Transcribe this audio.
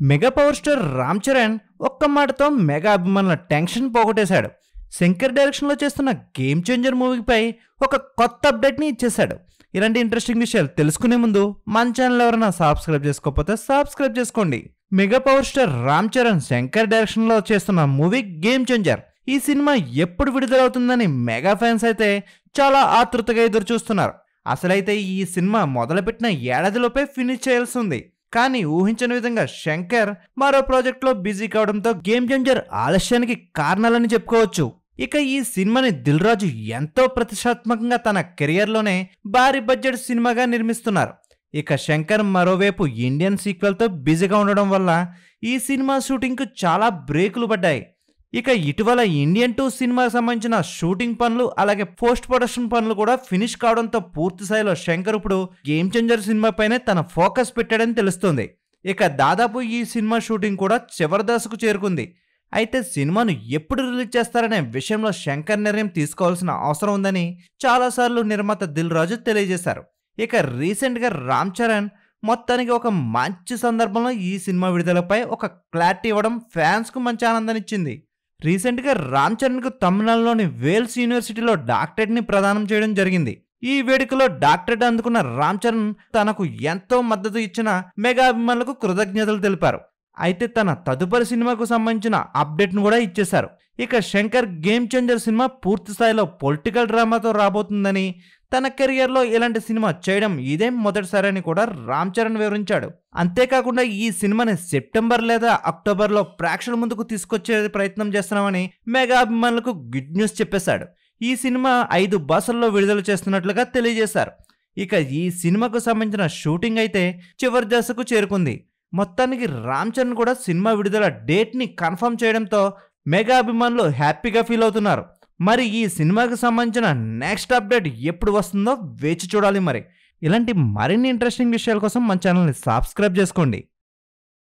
Mega power star Ram Charan ఒక్క మాటతో mega అభిమానుల టెన్షన్ పోగొట్టేశాడు. శంకర్ డైరెక్షన్లో చేస్తున్న గేమ్ చేంజర్ మూవీపై ఒక కొత్త అప్డేట్ని ఇచ్చేశాడు. ఇలాంటి ఇంట్రెస్టింగ్ విషయాలు తెలుసుకునే ముందు మన ఛానల్ ఎవరైనా సబ్స్క్రైబ్ చేసుకోకపోతే సబ్స్క్రైబ్ చేసుకోండి. Mega power star Ram Charan Shankar డైరెక్షన్లో చేస్తున్న మూవీ గేమ్ చేంజర్. ఈ సినిమా ఎప్పుడు విడుదలవుతుందని మెగా ఫ్యాన్స్ అయితే చాలా ఆతృతగా ఎదురు చూస్తున్నారు. అసలైతే ఈ సినిమా మొదలుపెట్టిన ఏడాదిలోపే ఫినిష్ చేయాల్సి ఉంది. కానీ ఊహించని విధంగా శంకర్ మరో ప్రాజెక్ట్లో బిజీ కావడంతో గేమ్ చేంజర్ ఆలస్యానికి కారణాలని చెప్పుకోవచ్చు. ఇక ఈ సినిమాని దిల్ రాజు ఎంతో ప్రతిష్టాత్మకంగా తన కెరియర్లోనే భారీ బడ్జెట్ సినిమాగా నిర్మిస్తున్నారు. ఇక శంకర్ మరోవైపు ఇండియన్ సీక్వెల్తో బిజీగా ఉండడం వల్ల ఈ సినిమా షూటింగ్కు చాలా బ్రేకులు పడ్డాయి. ఇక ఇటీవల ఇండియన్ 2 సినిమాకి సంబంధించిన షూటింగ్ పనులు అలాగే పోస్ట్ ప్రొడక్షన్ పనులు కూడా ఫినిష్ కావడంతో పూర్తి స్థాయిలో శంకర్ ఇప్పుడు గేమ్ చేంజర్ సినిమాపైనే తన ఫోకస్ పెట్టాడని తెలుస్తుంది. ఇక దాదాపు ఈ సినిమా షూటింగ్ కూడా చివరి దశకు చేరుకుంది. అయితే సినిమాను ఎప్పుడు రిలీజ్ చేస్తారనే విషయంలో శంకర్ నిర్ణయం తీసుకోవాల్సిన అవసరం ఉందని చాలాసార్లు నిర్మాత దిల్ రాజు తెలియజేశారు. ఇక రీసెంట్గా రామ్ చరణ్ మొత్తానికి ఒక మంచి సందర్భంలో ఈ సినిమా విడుదలపై ఒక క్లారిటీ ఇవ్వడం ఫ్యాన్స్కు మంచి ఆనందాన్నిచ్చింది. రీసెంట్గా రామ్ చరణ్కు తమిళనాడులోని వేల్స్ యూనివర్సిటీలో డాక్టరేట్ని ప్రదానం చేయడం జరిగింది. ఈ వేడుకలో డాక్టరేట్ అందుకున్న రామ్ చరణ్ తనకు ఎంతో మద్దతు ఇచ్చిన మెగా అభిమానులకు కృతజ్ఞతలు తెలిపారు. అయితే తన తదుపరి సినిమాకు సంబంధించిన అప్డేట్ను కూడా ఇచ్చేశారు. ఇక శంకర్ గేమ్ చేంజర్ సినిమా పూర్తి స్థాయిలో పొలిటికల్ డ్రామాతో రాబోతుందని, తన కెరియర్లో ఇలాంటి సినిమా చేయడం ఇదే మొదటిసారని కూడా రామ్ చరణ్ వివరించాడు. అంతేకాకుండా ఈ సినిమాని సెప్టెంబర్ లేదా అక్టోబర్లో ప్రేక్షకుల ముందుకు తీసుకొచ్చే ప్రయత్నం చేస్తున్నామని మెగా అభిమానులకు గుడ్ న్యూస్ చెప్పేశాడు. ఈ సినిమా 5 భాషల్లో విడుదల చేస్తున్నట్లుగా తెలియజేశారు. ఇక ఈ సినిమాకు సంబంధించిన షూటింగ్ అయితే చివరి దశకు చేరుకుంది. మొత్తానికి రామ్ చరణ్ కూడా సినిమా విడుదల డేట్ని కన్ఫర్మ్ చేయడంతో మెగా అభిమానులు హ్యాపీగా ఫీల్ అవుతున్నారు. మరి ఈ సినిమాకి సంబంధించిన నెక్స్ట్ అప్డేట్ ఎప్పుడు వస్తుందో వేచి చూడాలి. మరి ఇలాంటి మరిన్ని ఇంట్రెస్టింగ్ విషయాల కోసం మన ఛానల్ని సబ్స్క్రైబ్ చేసుకోండి.